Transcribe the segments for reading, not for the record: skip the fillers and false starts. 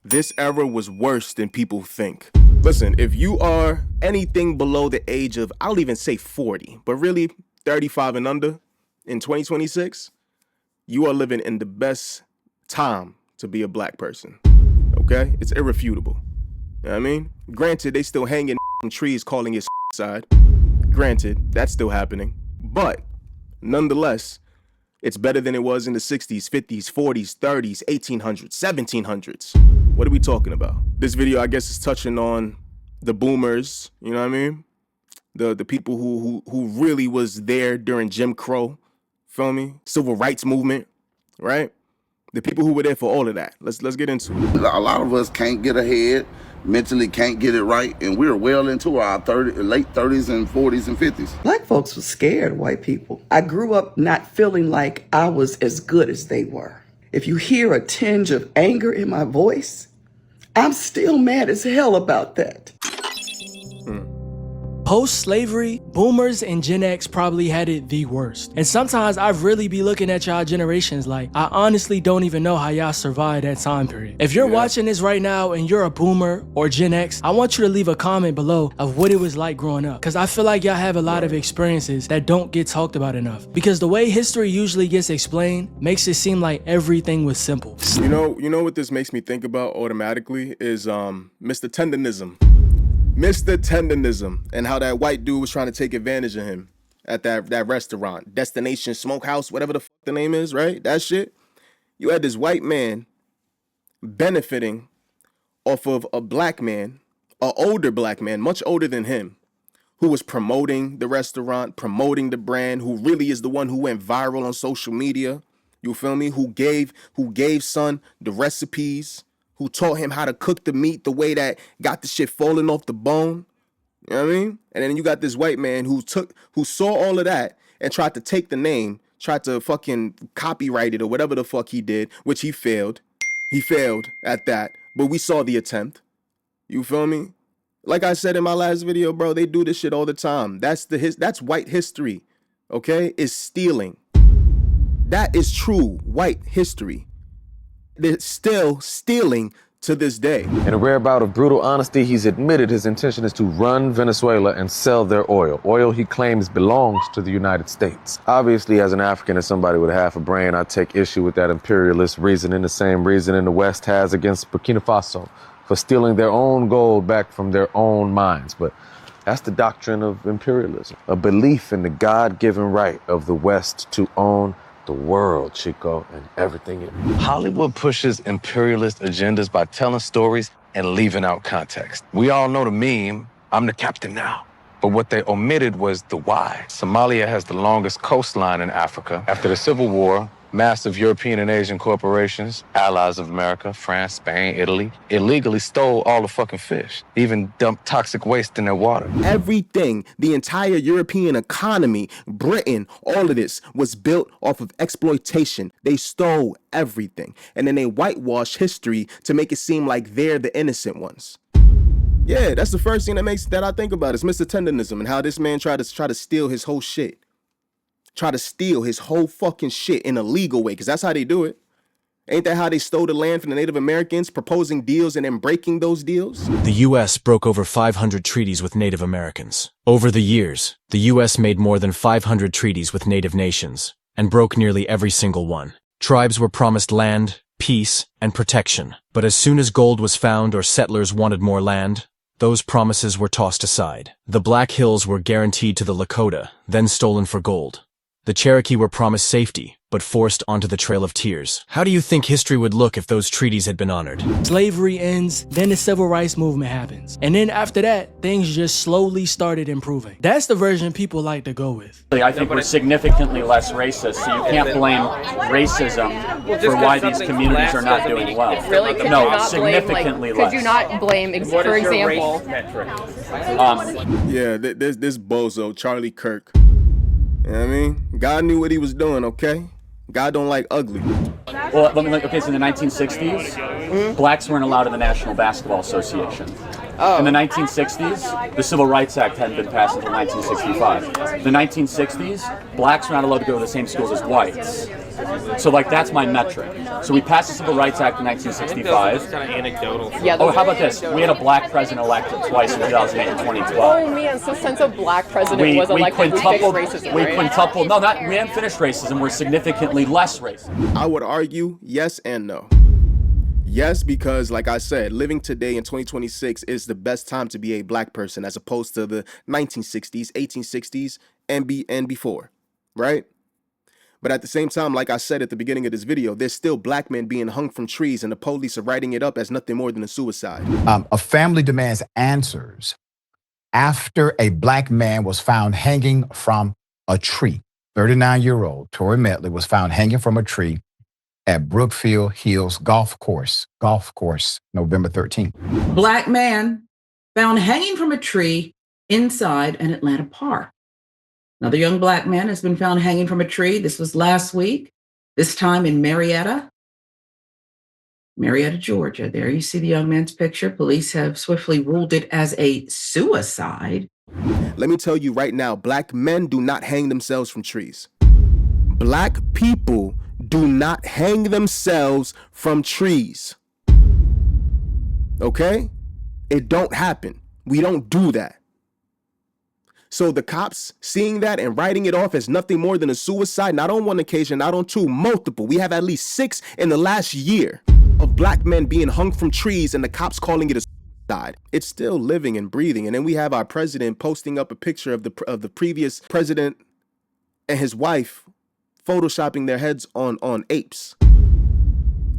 This era was worse than people think. Listen, if you are anything below the age of, I'll even say 40, but really 35 and under in 2026, you are living in the best time to be a black person, okay? It's irrefutable. You know what I mean? Granted, they still hanging in trees calling it side. Granted, that's still happening. But nonetheless, it's better than it was in the 60s, 50s, 40s, 30s, 1800s, 1700s. What are we talking about? This video, I guess, is touching on the boomers, you know what I mean? The people who really was there during Jim Crow, feel me? Civil rights movement, right? The people who were there for all of that. Let's get into it. A lot of us can't get ahead, mentally can't get it right, and we're well into our late 30s and 40s and 50s. Black folks were scared of white people. I grew up not feeling like I was as good as they were. If you hear a tinge of anger in my voice, I'm still mad as hell about that. Post-slavery, boomers and Gen X probably had it the worst. And sometimes I really be looking at y'all generations like, I honestly don't even know how y'all survived that time period. If you're watching this right now and you're a boomer or Gen X, I want you to leave a comment below of what it was like growing up. Cause I feel like y'all have a lot of experiences that don't get talked about enough. Because the way history usually gets explained makes it seem like everything was simple. You know what this makes me think about automatically is Mr. Tendonism. Mr. Tendonism, and how that white dude was trying to take advantage of him at that restaurant, Destination Smokehouse, whatever the fuck the name is, right? That shit. You had this white man benefiting off of a black man, an older black man, much older than him, who was promoting the restaurant, promoting the brand, who really is the one who went viral on social media. You feel me? Who gave son the recipes, who taught him how to cook the meat the way that got the shit falling off the bone. You know what I mean? And then you got this white man who saw all of that and tried to take the name, tried to fucking copyright it or whatever the fuck he did, which he failed. He failed at that, but we saw the attempt. You feel me? Like I said in my last video, bro, they do this shit all the time. That's white history, okay? It's stealing. That is true white history. They're still stealing to this day. In a rare bout of brutal honesty, he's admitted his intention is to run Venezuela and sell their oil. Oil he claims belongs to the United States. Obviously, as an African and somebody with half a brain, I take issue with that imperialist reasoning, the same reasoning the West has against Burkina Faso for stealing their own gold back from their own mines. But that's the doctrine of imperialism, a belief in the God-given right of the West to own the world, Chico, and everything in it. Hollywood pushes imperialist agendas by telling stories and leaving out context. We all know the meme, I'm the captain now. But what they omitted was the why. Somalia has the longest coastline in Africa. After the Civil War, massive European and Asian corporations, allies of America, France, Spain, Italy, illegally stole all the fucking fish, even dumped toxic waste in their water. Everything, the entire European economy, Britain, all of this was built off of exploitation. They stole everything. And then they whitewash history to make it seem like they're the innocent ones. Yeah, that's the first thing that I think about is Mr. Tendonism and how this man tried to steal his whole shit. Try to steal his whole fucking shit in a legal way, because that's how they do it. Ain't that how they stole the land from the Native Americans, proposing deals and then breaking those deals? The U.S. broke over 500 treaties with Native Americans. Over the years, the U.S. made more than 500 treaties with Native nations and broke nearly every single one. Tribes were promised land, peace, and protection. But as soon as gold was found or settlers wanted more land, those promises were tossed aside. The Black Hills were guaranteed to the Lakota, then stolen for gold. The Cherokee were promised safety, but forced onto the Trail of Tears. How do you think history would look if those treaties had been honored? Slavery ends, then the civil rights movement happens. And then after that, things just slowly started improving. That's the version people like to go with. I think we're significantly less racist, so you can't blame racism for why these communities are not doing well. Really? Could No, you not significantly blame, less. Could you not blame, for example? Yeah, this bozo, Charlie Kirk. You know what I mean? God knew what he was doing, okay? God don't like ugly. Well, okay, so in the 1960s, blacks weren't allowed in the National Basketball Association. In the 1960s, the Civil Rights Act hadn't been passed until 1965. The 1960s, blacks were not allowed to go to the same schools as whites. So like that's my metric. So we passed the Civil Rights Act in 1965. Kind of anecdotal. Yeah, Oh, how about this? We had a black president elected twice in 2008 and 2012. Oh man, so since a black president was elected, we fixed racism, we right? quintupled. No, not we haven't finished racism. We're significantly less racist. I would argue yes and no. Yes, because like I said, living today in 2026 is the best time to be a black person as opposed to the 1960s, 1860s, and before, right? But at the same time, like I said at the beginning of this video, there's still black men being hung from trees and the police are writing it up as nothing more than a suicide. A family demands answers after a black man was found hanging from a tree. 39-year-old Tory Medley was found hanging from a tree at Brookfield Hills Golf Course, November 13th. Black man found hanging from a tree inside an Atlanta park. Another young black man has been found hanging from a tree. This was last week, this time in Marietta, Georgia. There you see the young man's picture. Police have swiftly ruled it as a suicide. Let me tell you right now, black men do not hang themselves from trees. Black people do not hang themselves from trees. Okay? It don't happen. We don't do that. So the cops seeing that and writing it off as nothing more than a suicide, not on one occasion, not on two, multiple. We have at least 6 in the last year of black men being hung from trees and the cops calling it a suicide. It's still living and breathing. And then we have our president posting up a picture of the previous president and his wife photoshopping their heads on apes.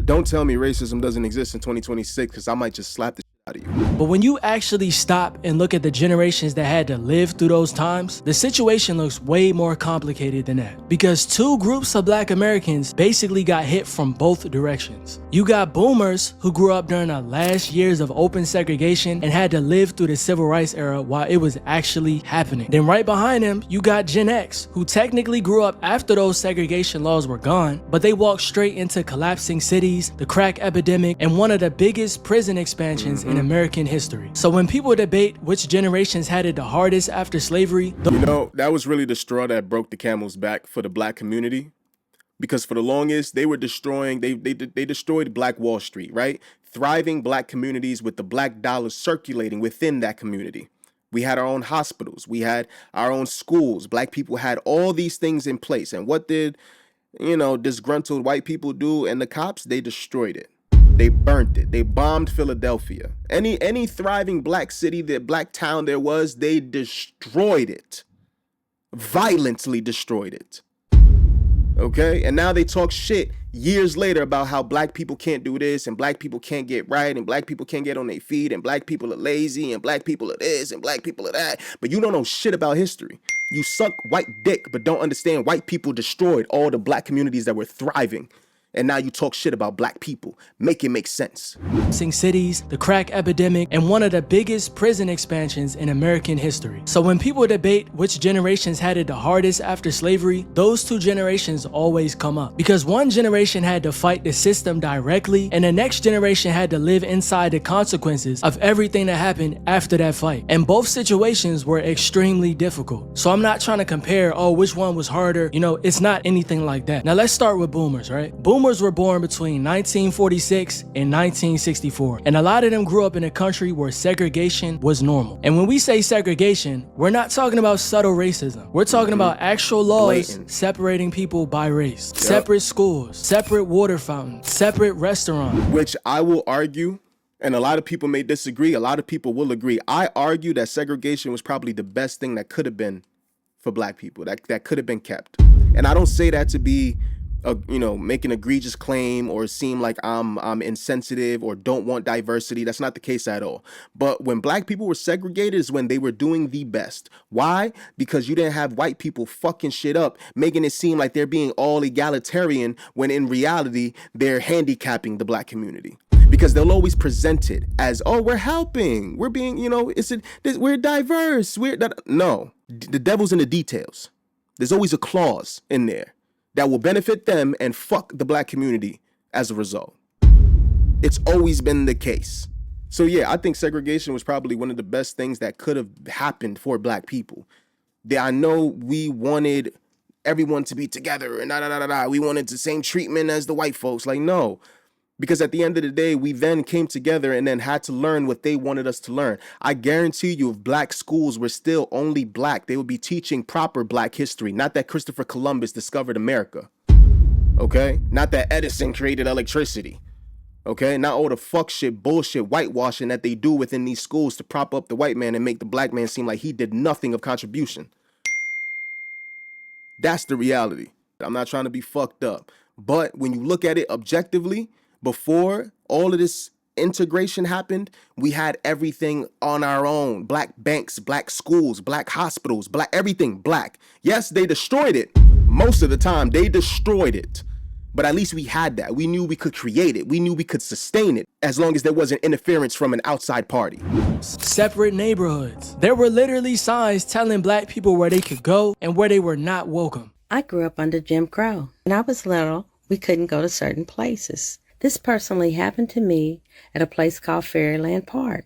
Don't tell me racism doesn't exist in 2026 because I might just slap the shit out of you. But when you actually stop and look at the generations that had to live through those times, the situation looks way more complicated than that. Because 2 groups of black Americans basically got hit from both directions. You got boomers who grew up during the last years of open segregation and had to live through the civil rights era while it was actually happening. Then right behind them, you got Gen X, who technically grew up after those segregation laws were gone, but they walked straight into collapsing cities, the crack epidemic, and one of the biggest prison expansions in American history. So when people debate which generations had it the hardest after slavery, You know, that was really the straw that broke the camel's back for the black community. Because for the longest, they were destroying, they destroyed Black Wall Street, right? Thriving black communities with the black dollar circulating within that community. We had our own hospitals. We had our own schools. Black people had all these things in place. And what did, disgruntled white people do? And the cops, they destroyed it. They burnt it. They bombed Philadelphia. Any thriving black city, black town there was, they destroyed it. Violently destroyed it. Okay? And now they talk shit years later about how black people can't do this and black people can't get right and black people can't get on their feet and black people are lazy and black people are this and black people are that. But you don't know shit about history. You suck white dick but don't understand white people destroyed all the black communities that were thriving. And now you talk shit about black people. Make it make sense. Cities, the crack epidemic, and one of the biggest prison expansions in American history. So when people debate which generations had it the hardest after slavery, those 2 generations always come up. Because one generation had to fight the system directly, and the next generation had to live inside the consequences of everything that happened after that fight. And both situations were extremely difficult. So I'm not trying to compare, which one was harder. It's not anything like that. Now let's start with boomers, right? Boomers were born between 1946 and 1964, and a lot of them grew up in a country where segregation was normal. And when we say segregation, we're not talking about subtle racism. We're talking about actual laws Blatant. separating people by race. Separate schools, separate water fountains, separate restaurants. Which I will argue, and a lot of people may disagree, a lot of people will agree. I argue that segregation was probably the best thing that could have been for black people, that could have been kept. And I don't say that to be make an egregious claim or seem like I'm insensitive or don't want diversity. That's not the case at all. But when black people were segregated is when they were doing the best. Why? Because you didn't have white people fucking shit up, making it seem like they're being all egalitarian when in reality, they're handicapping the black community. Because they'll always present it as, we're helping. We're being, we're diverse. No, the devil's in the details. There's always a clause in there that will benefit them and fuck the black community as a result. It's always been the case. So yeah, I think segregation was probably one of the best things that could have happened for black people. I know we wanted everyone to be together and we wanted the same treatment as the white folks. Like, no. Because at the end of the day, we then came together and then had to learn what they wanted us to learn. I guarantee you, if black schools were still only black, they would be teaching proper black history. Not that Christopher Columbus discovered America. Okay? Not that Edison created electricity. Okay? Not all the fuck shit, bullshit, whitewashing that they do within these schools to prop up the white man and make the black man seem like he did nothing of contribution. That's the reality. I'm not trying to be fucked up. But when you look at it objectively, before all of this integration happened, we had everything on our own. Black banks, black schools, black hospitals, black everything black. Yes, they destroyed it. Most of the time, they destroyed it. But at least we had that. We knew we could create it. We knew we could sustain it as long as there wasn't interference from an outside party. Separate neighborhoods. There were literally signs telling black people where they could go and where they were not welcome. I grew up under Jim Crow. When I was little, we couldn't go to certain places. This personally happened to me at a place called Fairyland Park.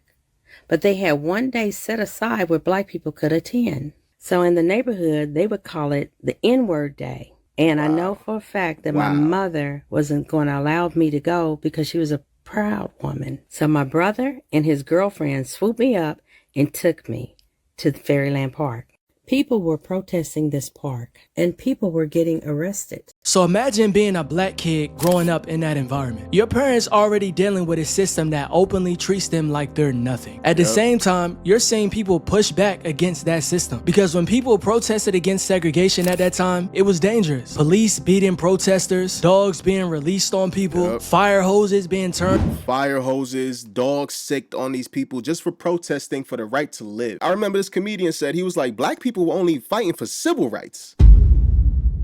But they had one day set aside where black people could attend. So in the neighborhood, they would call it the N-word day. And I know for a fact that my mother wasn't going to allow me to go because she was a proud woman. So my brother and his girlfriend swooped me up and took me to the Fairyland Park. People were protesting this park, and people were getting arrested. So imagine being a black kid growing up in that environment. Your parents already dealing with a system that openly treats them like they're nothing. At the same time, you're seeing people push back against that system. Because when people protested against segregation at that time, it was dangerous. Police beating protesters, dogs being released on people, fire hoses being turned. Fire hoses, dogs sicked on these people just for protesting for the right to live. I remember this comedian said, he was like, black people were only fighting for civil rights.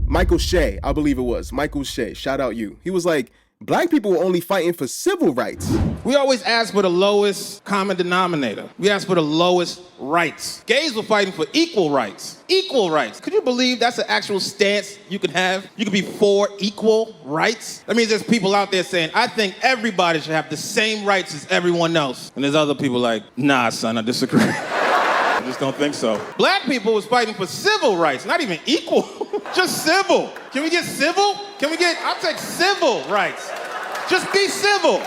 Michael Shea, I believe it was. Michael Shea, shout out you. He was like, black people were only fighting for civil rights. We always ask for the lowest common denominator. We ask for the lowest rights. Gays were fighting for equal rights. Equal rights. Could you believe that's an actual stance you could have? You could be for equal rights? That means there's people out there saying, I think everybody should have the same rights as everyone else. And there's other people like, nah, son, I disagree. I just don't think so. Black people was fighting for civil rights, not even equal, just civil. Can we get civil? I'll take civil rights. Just be civil.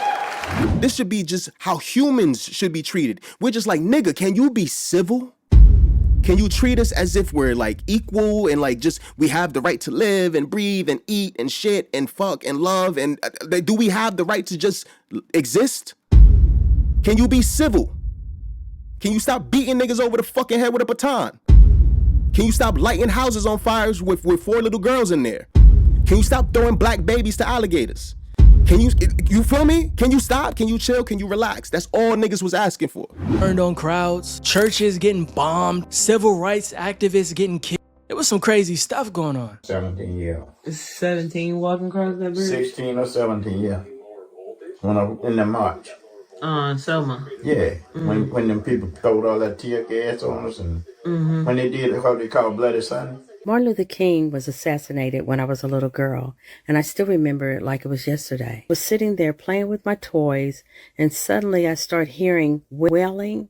This should be just how humans should be treated. We're just like, nigga, can you be civil? Can you treat us as if we're like equal and like just we have the right to live and breathe and eat and shit and fuck and love and do we have the right to just exist? Can you be civil? Can you stop beating niggas over the fucking head with a baton? Can you stop lighting houses on fires with 4 little girls in there? Can you stop throwing black babies to alligators? Can you feel me? Can you stop? Can you chill? Can you relax? That's all niggas was asking for. Turned on crowds, churches getting bombed, civil rights activists getting killed. There was some crazy stuff going on. 17 years. 17 walking across that bridge? 16 or 17, yeah. In the march. Selma. Yeah, when them people throwed all that tear gas on us and when they did what they call Bloody Sunday. Martin Luther King was assassinated when I was a little girl, and I still remember it like it was yesterday. I was sitting there playing with my toys, and suddenly I started hearing wailing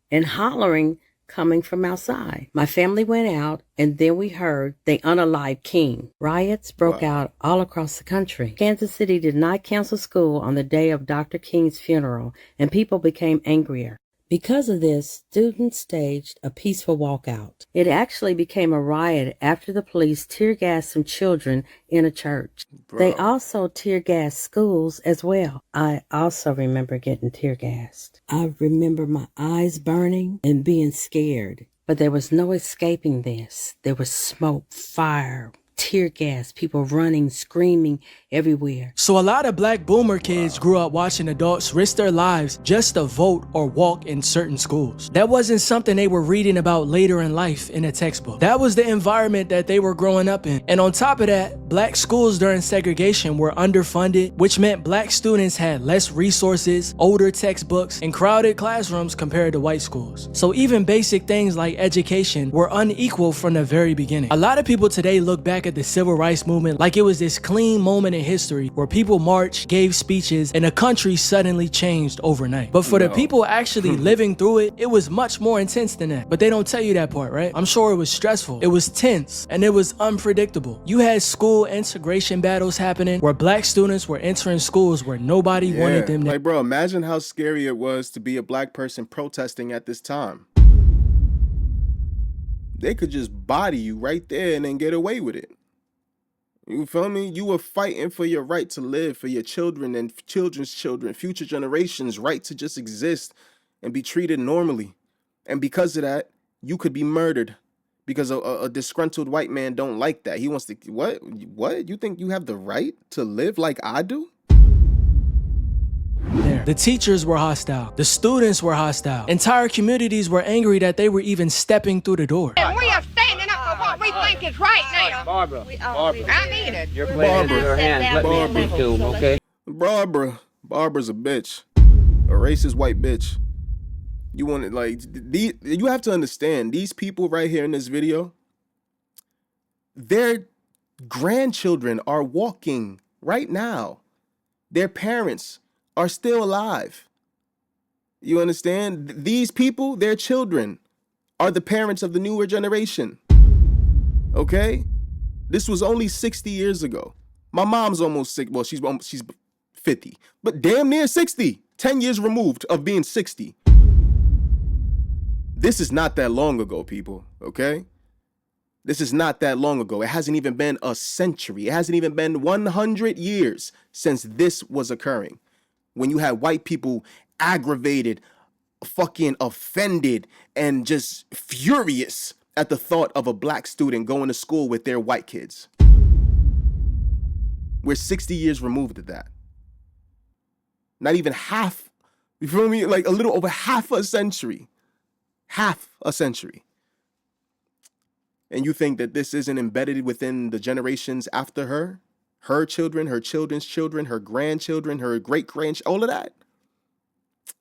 and hollering coming from outside. My family went out, and then we heard they unalived King. Riots broke out all across the country. Kansas City did not cancel school on the day of Dr. King's funeral, and people became angrier. Because of this, students staged a peaceful walkout. It actually became a riot after the police tear-gassed some children in a church. They also tear-gassed schools as well. I also remember getting tear-gassed. I remember my eyes burning and being scared. But there was no escaping this. There was smoke, fire, tear gas, people running, screaming everywhere. So a lot of black boomer kids grew up watching adults risk their lives just to vote or walk in certain schools. That wasn't something they were reading about later in life in a textbook. That was the environment that they were growing up in. And on top of that, black schools during segregation were underfunded, which meant black students had less resources, older textbooks, and crowded classrooms compared to white schools. So even basic things like education were unequal from the very beginning. A lot of people today look back at the civil rights movement like it was this clean moment in history where people marched, gave speeches, and the country suddenly changed overnight. But for the people actually living through it, it was much more intense than that. But they don't tell you that part, right? I'm sure it was stressful, it was tense, and it was unpredictable. You had school integration battles happening where black students were entering schools where nobody wanted them to. Like, bro, imagine how scary it was to be a black person protesting at this time. They could just body you right there and then get away with it. You feel me? You were fighting for your right to live, for your children and children's children, future generations' right to just exist and be treated normally. And because of that, you could be murdered because a disgruntled white man don't like that. He wants to, what? What? You think you have the right to live like I do? There. The teachers were hostile. The students were hostile. Entire communities were angry that they were even stepping through the door. And we are standing up for what we think is right now. Barbara, I mean it. you're playing with her hands. Let me speak to him, okay? Barbara's a bitch. A racist white bitch. You want it like, you have to understand, these people right here in this video, their grandchildren are walking right now. Their parents are still alive. You understand? These people, their children, are the parents of the newer generation. Okay? This was only 60 years ago. My mom's almost sick. Well, she's 50, but damn near 60. 10 years removed of being 60. This is not that long ago, people, okay? This is not that long ago. It hasn't even been a century. It hasn't even been 100 years since this was occurring. When you had white people aggravated, fucking offended, and just furious at the thought of a black student going to school with their white kids. We're 60 years removed of that. Not even half, you feel me? Like a little over half a century. Half a century. And you think that this isn't embedded within the generations after her? Her children, her children's children, her grandchildren, her great-grandchildren, all of that?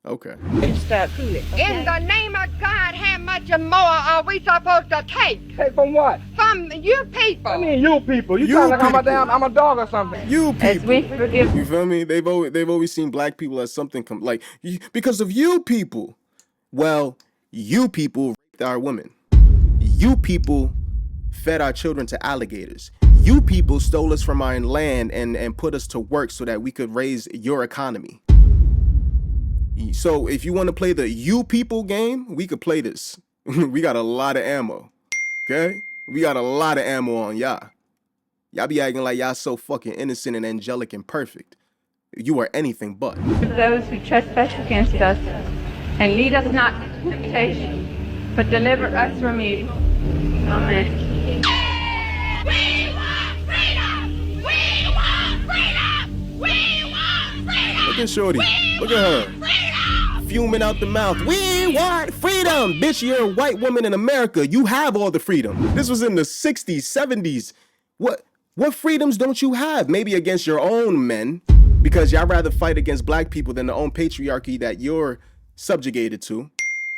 Okay. In the name of God, how much more are we supposed to take? Take from what? From you people. I mean, you people. You sound like I'm a dog or something. You people. You feel me? They've always seen black people as something like, because of you people. Well, you people raped our women. You people fed our children to alligators. You people stole us from our land and put us to work so that we could raise your economy. So if you want to play the you people game, we could play this. We got a lot of ammo, okay? We got a lot of ammo on y'all. Y'all be acting like y'all so fucking innocent and angelic and perfect. You are anything but. Those who trespass against us, and lead us not into temptation, but deliver us from evil. Amen. We want freedom! We want freedom! We want freedom! Look at Shorty. Look at her. Fuming out the mouth. We want freedom! Bitch, you're a white woman in America. You have all the freedom. This was in the 60s, 70s. What freedoms don't you have? Maybe against your own men, because y'all rather fight against black people than the own patriarchy that you're subjugated to.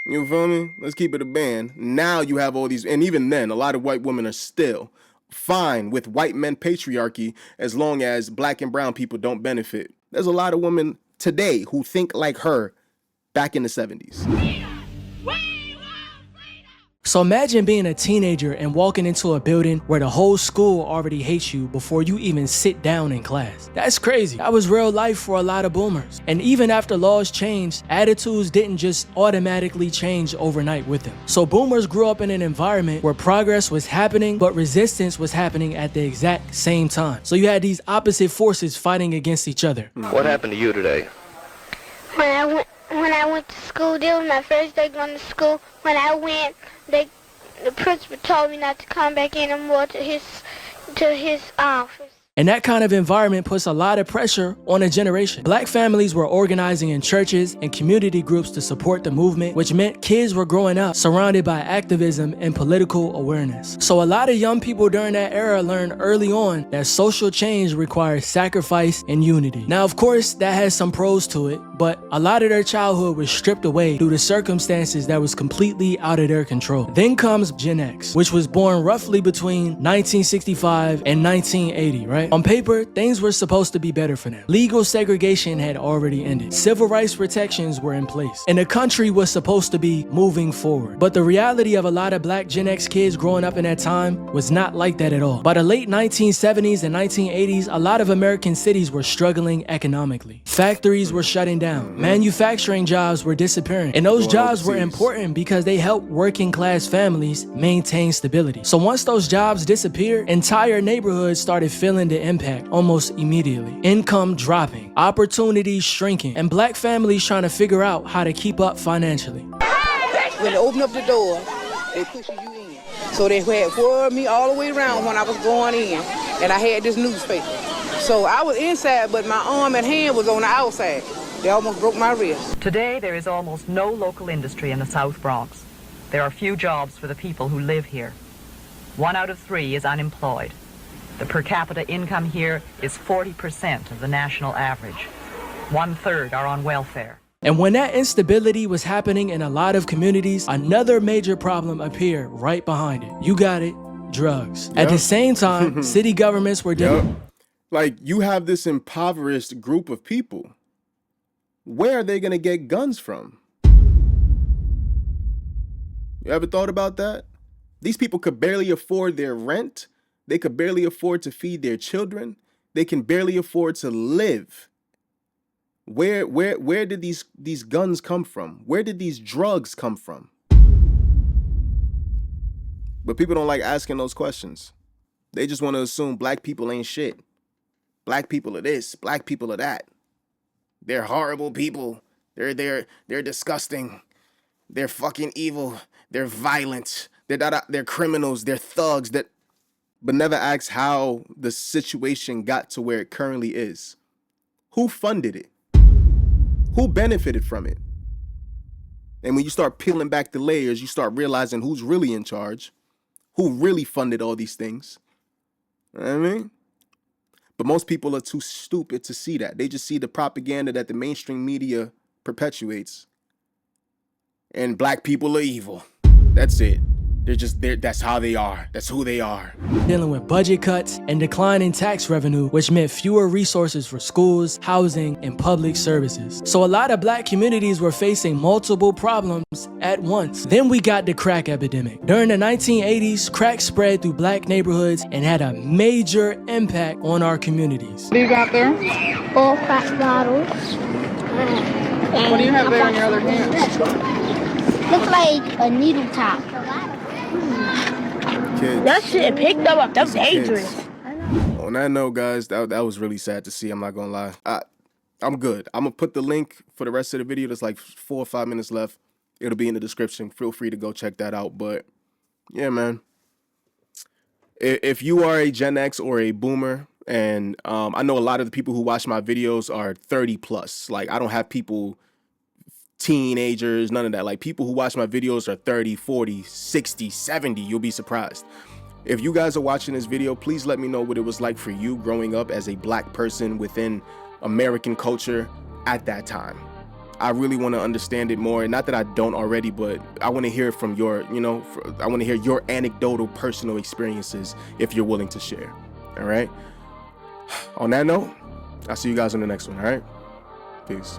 You feel me? Let's keep it a band. Now you have all these, and even then, a lot of white women are still fine with white men patriarchy as long as black and brown people don't benefit. There's a lot of women today who think like her back in the 70s. So imagine being a teenager and walking into a building where the whole school already hates you before you even sit down in class. That's crazy. That was real life for a lot of boomers. And even after laws changed, attitudes didn't just automatically change overnight with them. So boomers grew up in an environment where progress was happening, but resistance was happening at the exact same time. So you had these opposite forces fighting against each other. What happened to you today? When I went to school, this was my first day going to school. When I went, the principal told me not to come back anymore to his office. And that kind of environment puts a lot of pressure on a generation. Black families were organizing in churches and community groups to support the movement, which meant kids were growing up surrounded by activism and political awareness. So a lot of young people during that era learned early on that social change requires sacrifice and unity. Now, of course, that has some pros to it, but a lot of their childhood was stripped away due to circumstances that was completely out of their control. Then comes Gen X, which was born roughly between 1965 and 1980, right? right? On paper, things were supposed to be better for them. Legal segregation had already ended. Civil rights protections were in place. And the country was supposed to be moving forward. But the reality of a lot of black Gen X kids growing up in that time was not like that at all. By the late 1970s and 1980s, a lot of American cities were struggling economically. Factories were shutting down. Manufacturing jobs were disappearing. And those jobs were important because they helped working class families maintain stability. So once those jobs disappeared, entire neighborhoods started feeling the impact almost immediately. Income dropping, opportunities shrinking, and black families trying to figure out how to keep up financially. When they open up the door, they push you in. So they had followed me all the way around when I was going in, and I had this newspaper. So I was inside, but my arm and hand was on the outside. They almost broke my wrist. Today, there is almost no local industry in the South Bronx. There are few jobs for the people who live here. 1 out of 3 is unemployed. The per capita income here is 40% of the national average. 1/3 are on welfare. And when that instability was happening in a lot of communities, another major problem appeared right behind it. You got it, drugs. At the same time, city governments were dealing. Like, you have this impoverished group of people. Where are they gonna get guns from? You ever thought about that? These people could barely afford their rent. They could barely afford to feed their children. They can barely afford to live. Where did these guns come from? Where did these drugs come from? But people don't like asking those questions. They just want to assume black people ain't shit. Black people are this, black people are that. They're horrible people. They're disgusting. They're fucking evil. They're violent. They're criminals. They're thugs. But never ask how the situation got to where it currently is. Who funded it? Who benefited from it? And when you start peeling back the layers, you start realizing who's really in charge, who really funded all these things. You know what I mean? But most people are too stupid to see that. They just see the propaganda that the mainstream media perpetuates. And black people are evil. That's it. That's how they are. That's who they are. Dealing with budget cuts and declining tax revenue, which meant fewer resources for schools, housing, and public services. So a lot of black communities were facing multiple problems at once. Then we got the crack epidemic. During the 1980s, crack spread through black neighborhoods and had a major impact on our communities. What do you got there? All crack bottles. What do you have there in your other hand? Looks like a needle top. Kids. That shit picked up. That's dangerous. On that note, guys, that was really sad to see. I'm not gonna lie. I'm good. I'm gonna put the link for the rest of the video. There's like 4 or 5 minutes left. It'll be in the description. Feel free to go check that out. But yeah, man. If you are a Gen X or a boomer, and I know a lot of the people who watch my videos are 30 plus. Like, I don't have people, teenagers, none of that. Like, people who watch my videos are 30, 40, 60, 70. You'll be surprised. If you guys are watching this video, please let me know what it was like for you growing up as a black person within American culture at that time. I really want to understand it more. And not that I don't already, but I want to hear from your, I want to hear your anecdotal personal experiences if you're willing to share. All right. On that note, I'll see you guys on the next one. All right. Peace.